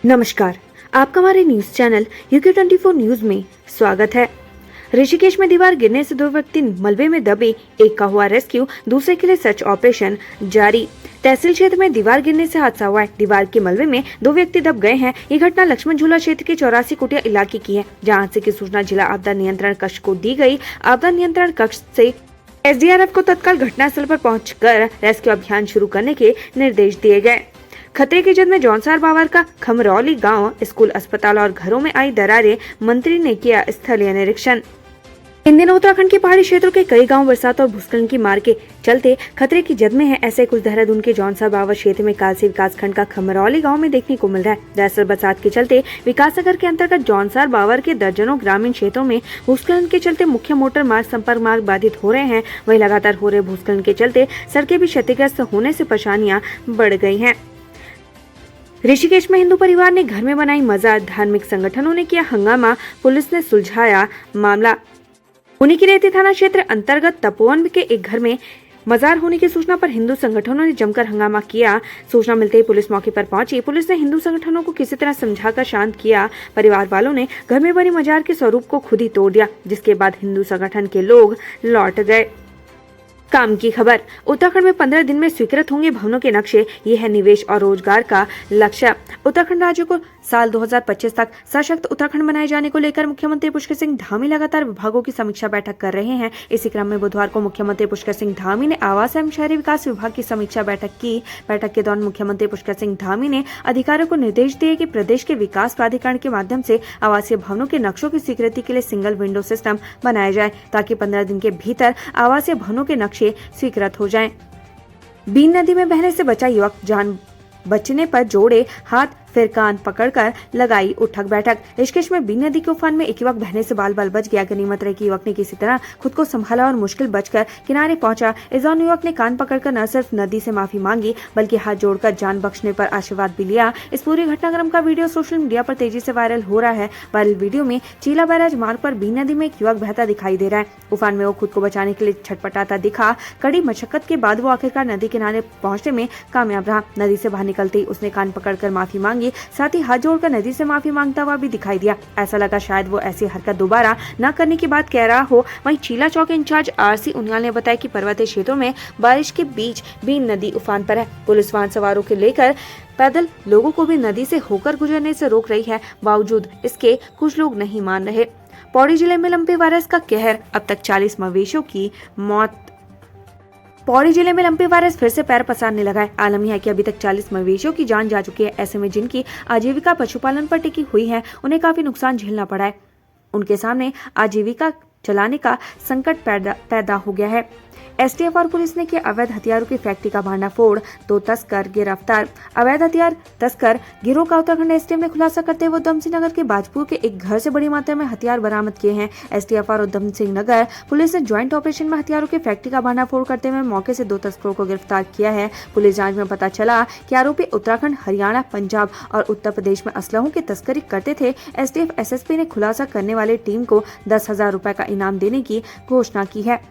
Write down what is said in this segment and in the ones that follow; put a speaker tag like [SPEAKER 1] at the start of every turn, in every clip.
[SPEAKER 1] नमस्कार, आपका हमारे न्यूज चैनल UK24 न्यूज में स्वागत है। ऋषिकेश में दीवार गिरने से 2 व्यक्ति मलबे में दबे, एक का हुआ रेस्क्यू, दूसरे के लिए सर्च ऑपरेशन जारी। तहसील क्षेत्र में दीवार गिरने से हादसा हुआ है। दीवार के मलबे में 2 व्यक्ति दब गए हैं। ये घटना लक्ष्मण झूला क्षेत्र के 84 कुटिया इलाके की है, जहाँ हादसे की सूचना जिला आपदा नियंत्रण कक्ष को दी गई। आपदा नियंत्रण कक्ष से SDRF को तत्काल घटनास्थल पर पहुंचकर रेस्क्यू अभियान शुरू करने के निर्देश दिए गए। खतरे की जद में जौनसार बावर का खमरौली गांव, स्कूल, अस्पताल और घरों में आई दरारें, मंत्री ने किया स्थलीय निरीक्षण। इन दिनों उत्तराखंड के पहाड़ी क्षेत्रों के कई गांव बरसात और भूस्खलन की मार के चलते खतरे की जद में है। ऐसे कुछ देहरादून के जौनसार बावर क्षेत्र में कालसी विकास खंड का खमरौली गांव में देखने को मिल रहा है। दरअसल बरसात के चलते विकासनगर के अंतर्गत जौनसार बावर के दर्जनों ग्रामीण क्षेत्रों में भूस्खलन के चलते मुख्य मोटर मार्ग, संपर्क मार्ग बाधित हो रहे हैं। वहीं लगातार हो रहे भूस्खलन के चलते सड़कें भी क्षतिग्रस्त होने से परेशानियां बढ़ गई हैं। ऋषिकेश में हिंदू परिवार ने घर में बनाई मजार, धार्मिक संगठनों ने किया हंगामा, पुलिस ने सुलझाया मामला। पुणे की रेती थाना क्षेत्र अंतर्गत तपोवन के एक घर में मजार होने की सूचना पर हिंदू संगठनों ने जमकर हंगामा किया। सूचना मिलते ही पुलिस मौके पर पहुंची। पुलिस ने हिंदू संगठनों को किसी तरह समझाकर शांत किया। परिवार वालों ने घर में बनी मजार के स्वरूप को खुद ही तोड़ दिया, जिसके बाद हिंदू संगठन के लोग लौट गए। काम की खबर, उत्तराखंड में 15 दिन में स्वीकृत होंगे भवनों के नक्शे, ये है निवेश और रोजगार का लक्ष्य। उत्तराखंड राज्य को साल 2025 तक सशक्त उत्तराखंड बनाए जाने को लेकर मुख्यमंत्री पुष्कर सिंह धामी लगातार विभागों की समीक्षा बैठक कर रहे हैं। इसी क्रम में बुधवार को मुख्यमंत्री पुष्कर सिंह धामी ने आवास एवं शहरी विकास विभाग की समीक्षा बैठक की। बैठक के दौरान मुख्यमंत्री पुष्कर सिंह धामी ने अधिकारियों को निर्देश दिए कि प्रदेश के विकास प्राधिकरण के माध्यम से आवासीय भवनों के नक्शों की स्वीकृति के लिए सिंगल विंडो सिस्टम बनाया जाए, ताकि 15 दिन के भीतर आवासीय भवनों के नक्शे स्वीकृत हो जाएं। बीन नदी में बहने से बचा युवक, जान बचने पर जोड़े हाथ, फिर कान पकड़कर लगाई उठक बैठक। ऋषिकेश में बीन नदी के उफान में एक युवक बहने से बाल बाल बच गया। गनीमत रही कि युवक ने किसी तरह खुद को संभाला और मुश्किल बचकर किनारे पहुंचा। इस दौरान युवक ने कान पकड़कर न सिर्फ नदी से माफी मांगी, बल्कि हाथ जोड़कर जान बख्शने पर आशीर्वाद भी लिया। इस पूरी घटनाक्रम का वीडियो सोशल मीडिया पर तेजी से वायरल हो रहा है। वायरल वीडियो में चीला बैराज मार्ग पर बीन नदी में एक युवक बहता दिखाई दे रहा है। उफान में वो खुद को बचाने के लिए छटपटाता दिखा। कड़ी मशक्कत के बाद वो आखिरकार नदी किनारे पहुंचने में कामयाब रहा। नदी से बाहर निकलते ही उसने कान पकड़कर माफी मांगी, साथ ही जोड़कर नदी से माफी मांगता हुआ भी दिखाई दिया। ऐसा लगा शायद वो ऐसी हरकत दोबारा न करने की बात कह रहा हो। वहीं चीला चौक इंचार्ज RC उनियाल ने बताया कि पर्वतीय क्षेत्रों में बारिश के बीच बीन नदी उफान पर है। पुलिस वाहन सवारों को लेकर पैदल लोगों को भी नदी से होकर गुजरने से रोक रही है। बावजूद इसके कुछ लोग नहीं मान रहे। पौड़ी जिले में लंपी वायरस का कहर, अब तक 40 मवेशियों की मौत। पौड़ी जिले में लंपी वायरस फिर से पैर पसारने लगा है। आलम यह है कि अभी तक 40 मवेशियों की जान जा चुकी है। ऐसे में जिनकी आजीविका पशुपालन पर टिकी हुई है, उन्हें काफी नुकसान झेलना पड़ा है। उनके सामने आजीविका चलाने का संकट पैदा हो गया है। STF और पुलिस ने किया अवैध हथियारों की फैक्ट्री का भांडाफोड़, 2 तस्कर गिरफ्तार। अवैध हथियार तस्कर गिरोह का उत्तराखंड STF ने खुलासा करते हुए उधम सिंह नगर के बाजपुर के एक घर से बड़ी मात्रा में हथियार बरामद किए हैं। STF और उधम सिंह नगर पुलिस ने ज्वाइंट ऑपरेशन में हथियारों की फैक्ट्री का भांडाफोड़ करते हुए मौके से 2 तस्करों को गिरफ्तार किया है। पुलिस जाँच में पता चला कि आरोपी उत्तराखंड, हरियाणा, पंजाब और उत्तर प्रदेश में असलहों की तस्करी करते थे। STF SSP ने खुलासा करने वाली टीम को 10,000 रुपए का इनाम देने की घोषणा की है।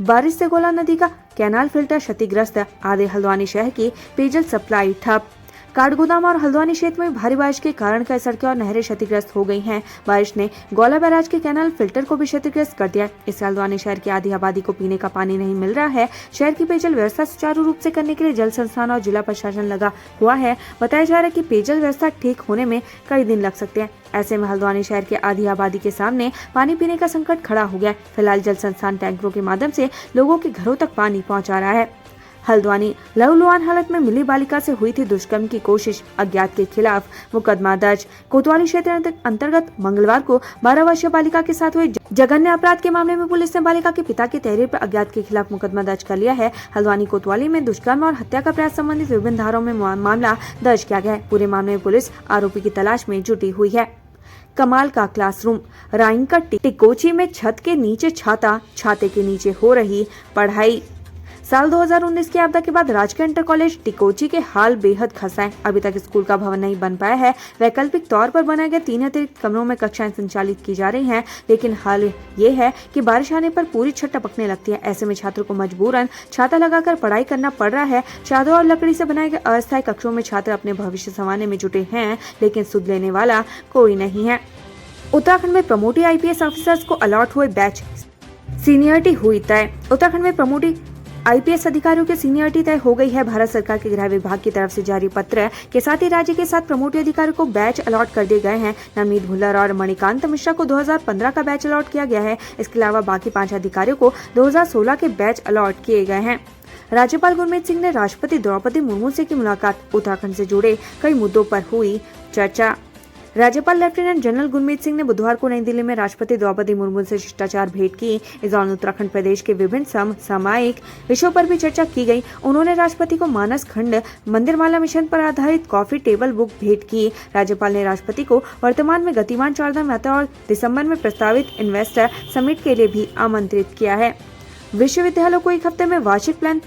[SPEAKER 1] बारिश से गोला नदी का कैनाल फिल्टर क्षतिग्रस्त, आधे हल्द्वानी शहर की पेयजल सप्लाई ठप। काठगोदाम और हल्द्वानी क्षेत्र में भारी बारिश के कारण कई सड़कें और नहरें क्षतिग्रस्त हो गई हैं। बारिश ने गौला बैराज के कैनाल फिल्टर को भी क्षतिग्रस्त कर दिया। इससे हल्द्वानी शहर की आधी आबादी को पीने का पानी नहीं मिल रहा है। शहर की पेयजल व्यवस्था सुचारू रूप से करने के लिए जल संस्थान और जिला प्रशासन लगा हुआ है। बताया जा रहा है कि पेयजल व्यवस्था ठीक होने में कई दिन लग सकते हैं। ऐसे में हल्द्वानी शहर की आधी आबादी के सामने पानी पीने का संकट खड़ा हो गया। फिलहाल जल संस्थान टैंकरों के माध्यम से लोगों के घरों तक पानी पहुंचा रहा है। हल्द्वानी लहूलुहान हालत में मिली बालिका से हुई थी दुष्कर्म की कोशिश, अज्ञात के खिलाफ मुकदमा दर्ज। कोतवाली क्षेत्र अंतर्गत मंगलवार को 12 वर्षीय बालिका के साथ हुए जघन्य अपराध के मामले में पुलिस ने बालिका के पिता की तहरीर पर अज्ञात के खिलाफ मुकदमा दर्ज कर लिया है। हल्द्वानी कोतवाली में दुष्कर्म और हत्या का प्रयास संबंधित विभिन्न धाराओं में मामला दर्ज किया गया है। पूरे मामले में पुलिस आरोपी की तलाश में जुटी हुई है। कमाल का क्लासरूम, राइंका टिकोची में छत के नीचे छाता, छाते के नीचे हो रही पढ़ाई। साल 2019 की आपदा के बाद राजकीय इंटर कॉलेज टिकोची के हाल बेहद खस्ता है। अभी तक स्कूल का भवन नहीं बन पाया है। वैकल्पिक तौर पर बनाए गए 3 अतिरिक्त कमरों में कक्षाएं संचालित की जा रही हैं, लेकिन हाल ये है कि बारिश आने पर पूरी छत टपकने लगती है। ऐसे में छात्रों को मजबूरन छाता लगाकर पढ़ाई करना पड़ रहा है। चादर और लकड़ी से बनाए गए अस्थायी कक्षों में छात्र अपने भविष्य संवारने में जुटे हैं, लेकिन सुध लेने वाला कोई नहीं है। उत्तराखंड में प्रमोटी IPS ऑफिसर्स को अलॉट हुए बैच, सीनियरिटी हुई तय। उत्तराखंड में प्रमोटी IPS अधिकारियों की सीनियरिटी तय हो गई है। भारत सरकार के गृह विभाग की तरफ से जारी पत्र के साथ ही राज्य के 7 प्रमोटी अधिकारियों को बैच अलॉट कर दिए गए हैं। नवनीत भुल्लर और मणिकांत मिश्रा को 2015 का बैच अलॉट किया गया है। इसके अलावा बाकी 5 अधिकारियों को 2016 के बैच अलॉट किए गए हैं। राज्यपाल गुरमीत सिंह ने राष्ट्रपति द्रौपदी मुर्मू से की मुलाकात। उत्तराखंड से जुड़े कई मुद्दों पर हुई चर्चा। राज्यपाल लेफ्टिनेंट जनरल गुरमीत सिंह ने बुधवार को नई दिल्ली में राष्ट्रपति द्रौपदी मुर्मू से शिष्टाचार भेंट की। इस दौरान उत्तराखंड प्रदेश के विभिन्न सामायिक विषयों पर भी चर्चा की गई। उन्होंने राष्ट्रपति को मानस खंड मंदिरमाला मिशन पर आधारित कॉफी टेबल बुक भेंट की। राज्यपाल ने राष्ट्रपति को वर्तमान में गतिमान चारधाम यात्रा और दिसंबर में प्रस्तावित इन्वेस्टर समिट के लिए भी आमंत्रित किया है। विश्वविद्यालयों को एक हफ्ते में वार्षिक प्लान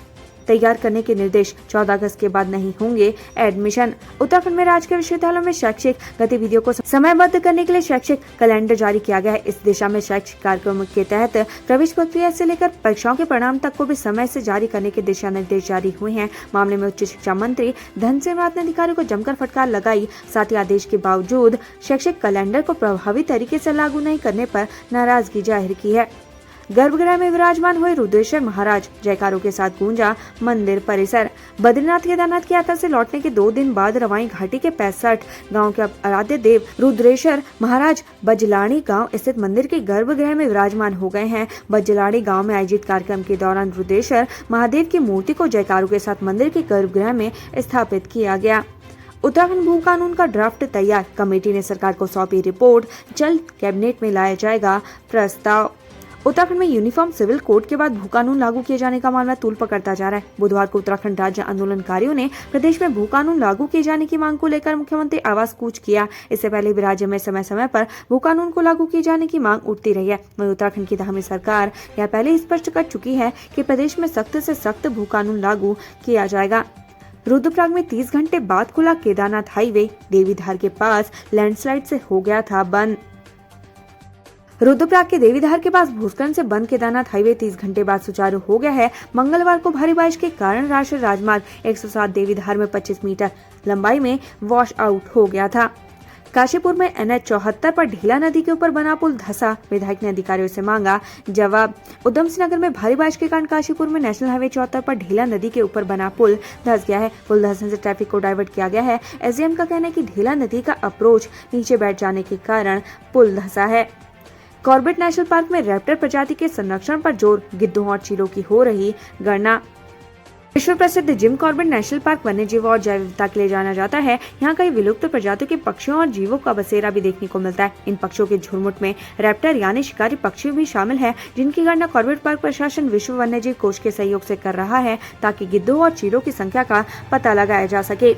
[SPEAKER 1] तैयार करने के निर्देश। 14 अगस्त के बाद नहीं होंगे एडमिशन। उत्तराखंड में राजकीय विश्वविद्यालयों में शैक्षिक गतिविधियों को समयबद्ध करने के लिए शैक्षिक कैलेंडर जारी किया गया है। इस दिशा में शैक्षिक कार्यक्रमों के तहत प्रवेश प्रक्रिया से लेकर परीक्षाओं के परिणाम तक को भी समय से जारी करने के दिशा निर्देश जारी हुए हैं। मामले में उच्च शिक्षा मंत्री धन सिंह रावत ने अधिकारियों को जमकर फटकार लगाई। साथ ही आदेश के बावजूद शैक्षिक कैलेंडर को प्रभावी तरीके से लागू नहीं करने पर नाराजगी जाहिर की है। गर्भगृह में विराजमान हुए रुद्रेश्वर महाराज, जयकारों के साथ गूंजा मंदिर परिसर। बद्रीनाथ केदारनाथ की यात्रा से लौटने के 2 दिन बाद रवाई घाटी के 65 गांव के आराध्य देव रुद्रेश्वर महाराज बजलाणी गांव स्थित मंदिर के गर्भगृह में विराजमान हो गए हैं। बजलाणी गांव में आयोजित कार्यक्रम के दौरान रुद्रेश्वर महादेव की मूर्ति को जयकारों के साथ मंदिर के गर्भगृह में स्थापित किया गया। उत्तराखंड भू कानून का ड्राफ्ट तैयार, कमेटी ने सरकार को सौंपी रिपोर्ट, जल्द कैबिनेट में लाया जाएगा प्रस्ताव। उत्तराखंड में यूनिफॉर्म सिविल कोड के बाद भू कानून लागू किए जाने का मामला तूल पकड़ता जा रहा है। बुधवार को उत्तराखंड राज्य आंदोलनकारियों ने प्रदेश में भू कानून लागू किए जाने की मांग को लेकर मुख्यमंत्री आवास कूच किया। इससे पहले भी राज्य में समय समय पर भू कानून को लागू किए जाने की मांग उठती रही है। वहीं उत्तराखंड की धामी सरकार यह पहले स्पष्ट कर चुकी है कि प्रदेश में सख्त से सख्त भू कानून लागू किया जाएगा। रुद्रप्रयाग में 30 घंटे बाद खुला केदारनाथ हाईवे, देवीधार के पास लैंडस्लाइड से हो गया था बंद। रुद्रप्रयाग के देवीधार के पास भूस्खलन से बंद केदारनाथ हाईवे 30 घंटे बाद सुचारू हो गया है। मंगलवार को भारी बारिश के कारण राष्ट्रीय राजमार्ग 107 देवीधार में 25 मीटर लंबाई में वॉश आउट हो गया था। काशीपुर में NH 74 पर ढीला नदी के ऊपर बना पुल धंसा, विधायक ने अधिकारियों से मांगा जवाब। उधम सिंह नगर में भारी बारिश के कारण काशीपुर में नेशनल हाईवे 74 पर ढीला नदी के ऊपर बना पुल धंस गया है। पुल धंसने से ट्रैफिक को डाइवर्ट किया गया है। SDM का कहना है कि ढीला नदी का अप्रोच नीचे बैठ जाने के कारण पुल धंसा है। कॉर्बेट नेशनल पार्क में रैप्टर प्रजाति के संरक्षण पर जोर, गिद्धों और चीलों की हो रही गणना। विश्व प्रसिद्ध जिम कॉर्बेट नेशनल पार्क वन्यजीव और जैव विविधता के लिए जाना जाता है। यहाँ कई विलुप्त प्रजातियों के पक्षियों और जीवों का बसेरा भी देखने को मिलता है। इन पक्षियों के झुरमुट में रैप्टर यानी शिकारी पक्षी भी शामिल है, जिनकी गणना कॉर्बेट पार्क प्रशासन विश्व वन्यजीव कोष के सहयोग से कर रहा है, ताकि गिद्धों और चीलों की संख्या का पता लगाया जा सके।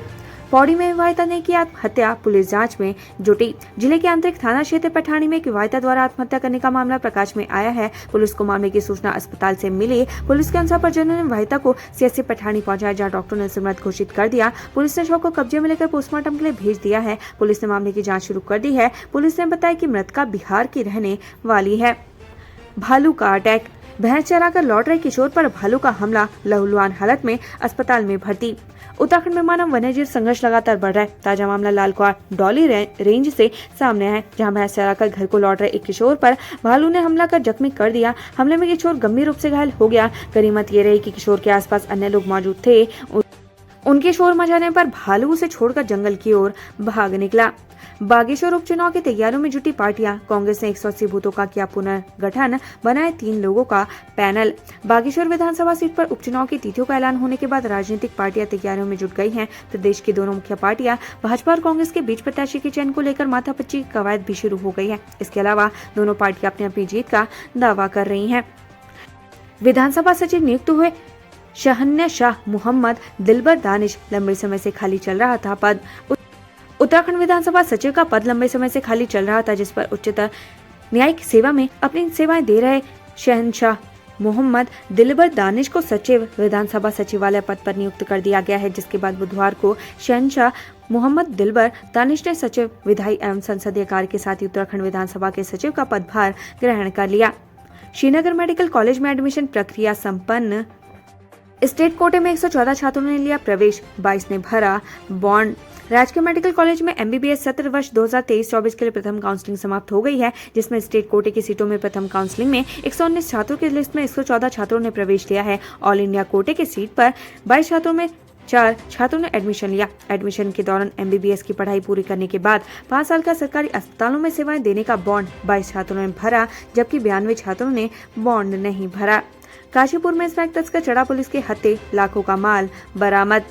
[SPEAKER 1] पौड़ी में विवाहिता ने की आत्महत्या, पुलिस जांच में जुटी। जिले के आंतरिक थाना क्षेत्र पठानी में एक विवाहिता द्वारा आत्महत्या करने का मामला प्रकाश में आया है। पुलिस को मामले की सूचना अस्पताल से मिली। पुलिस के अनुसार परिजनों ने विवाहिता को CSC पठानी पहुंचाया, जहां डॉक्टर ने उसे मृत घोषित कर दिया। पुलिस ने शव को कब्जे में लेकर पोस्टमार्टम के लिए भेज दिया है। पुलिस ने मामले की जाँच शुरू कर दी है। पुलिस ने बताया कि मृतका बिहार की रहने वाली है। भालू का अटैक, भैंस चराकर लौट रहे किशोर पर भालू का हमला, लहूलुहान हालत में अस्पताल में भर्ती। उत्तराखंड में मानव वन्यजीव संघर्ष लगातार बढ़ रहा है। ताजा मामला लालकुआर डॉली रेंज से सामने है, जहां भैंस चराकर घर को लौट रहे एक किशोर पर भालू ने हमला कर जख्मी कर दिया। हमले में किशोर गंभीर रूप से घायल हो गया। गनीमत ये रही कि किशोर के आसपास अन्य लोग मौजूद थे। उनके शोर मचाने पर भालू उसे छोड़कर जंगल की ओर भाग निकला। बागेश्वर उपचुनाव की तैयारियों में जुटी पार्टियां, कांग्रेस ने 180 बूथों का किया पुनर्गठन, बनाए 3 लोगों का पैनल। बागेश्वर विधानसभा सीट पर उपचुनाव की तिथियों का ऐलान होने के बाद राजनीतिक पार्टियां तैयारियों में जुट गई हैं। प्रदेश की दोनों मुख्य पार्टियां भाजपा और कांग्रेस के बीच प्रत्याशी के चयन को लेकर माथापच्ची की कवायद भी शुरू हो गई है। इसके अलावा दोनों पार्टियां अपनी अपनी जीत का दावा कर रही है। विधानसभा सचिव नियुक्त हुए शहन्य शाह मोहम्मद दिलबर दानिश, लंबे समय से खाली चल रहा था पद। उत्तराखंड विधानसभा सचिव का पद लंबे समय से खाली चल रहा था, जिस पर उच्चतर न्यायिक सेवा में अपनी सेवाएं दे रहे शहनशाह मोहम्मद दिलबर दानिश को सचिव विधानसभा सचिवालय पद पर नियुक्त कर दिया गया है, जिसके बाद बुधवार को शहंशाह मोहम्मद दिलबर दानिश ने सचिव विधायी एवं संसदीय कार्य के साथ ही उत्तराखंड विधानसभा के सचिव का पदभार ग्रहण कर लिया। श्रीनगर मेडिकल कॉलेज में एडमिशन प्रक्रिया संपन्न। स्टेट कोटे में 114 छात्रों ने लिया प्रवेश, 22 ने भरा बॉन्ड। राजकीय मेडिकल कॉलेज में MBBS सत्र वर्ष 2023-24 के लिए प्रथम काउंसलिंग समाप्त हो गई है, जिसमें स्टेट कोटे की सीटों में प्रथम काउंसलिंग में 119 छात्रों की लिस्ट में 114 छात्रों ने प्रवेश लिया है। ऑल इंडिया कोटे की सीट पर 22 छात्रों में 4 छात्रों ने एडमिशन लिया। एडमिशन के दौरान MBBS की पढ़ाई पूरी करने के बाद 5 साल का सरकारी अस्पतालों में सेवाएं देने का बॉन्ड 22 छात्रों ने भरा, जबकि 92 छात्रों ने बॉन्ड नहीं भरा। काशीपुर में स्मैक तस्कर चढ़ा पुलिस के हत्थे, लाखों का माल बरामद।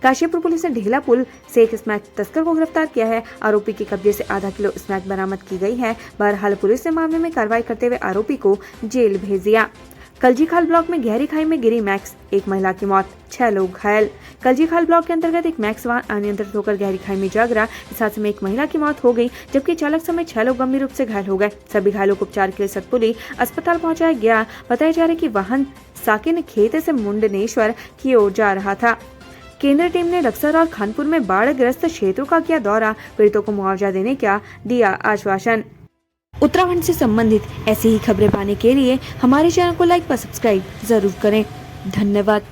[SPEAKER 1] काशीपुर पुलिस ने ढेला पुल से एक स्मैक तस्कर को गिरफ्तार किया है। आरोपी के कब्जे से आधा किलो स्मैक बरामद की गई है। बहरहाल पुलिस ने मामले में कार्रवाई करते हुए आरोपी को जेल भेज दिया। कलजीखाल ब्लॉक में गहरी खाई में गिरी मैक्स, एक महिला की मौत, 6 लोग घायल। कलजीखाल ब्लॉक के अंतर्गत एक मैक्स वाहन अनियंत्रित होकर गहरी खाई में जा गिरा। इस हादसे में एक महिला की मौत हो गई, जबकि चालक समेत 6 लोग गंभीर रूप से घायल हो गए। सभी घायलों को उपचार के लिए सतपुली अस्पताल पहुंचाया गया। बताया जा रहा है कि वाहन साकिन खेत से मुंडनेश्वर की ओर जा रहा था। केंद्रीय टीम ने रक्सर और खानपुर में बाढ़ ग्रस्त क्षेत्रों का किया दौरा, पीड़ितों को मुआवजा देने का दिया आश्वासन। उत्तराखंड से संबंधित ऐसी ही खबरें पाने के लिए हमारे चैनल को लाइक व सब्सक्राइब जरूर करें। धन्यवाद।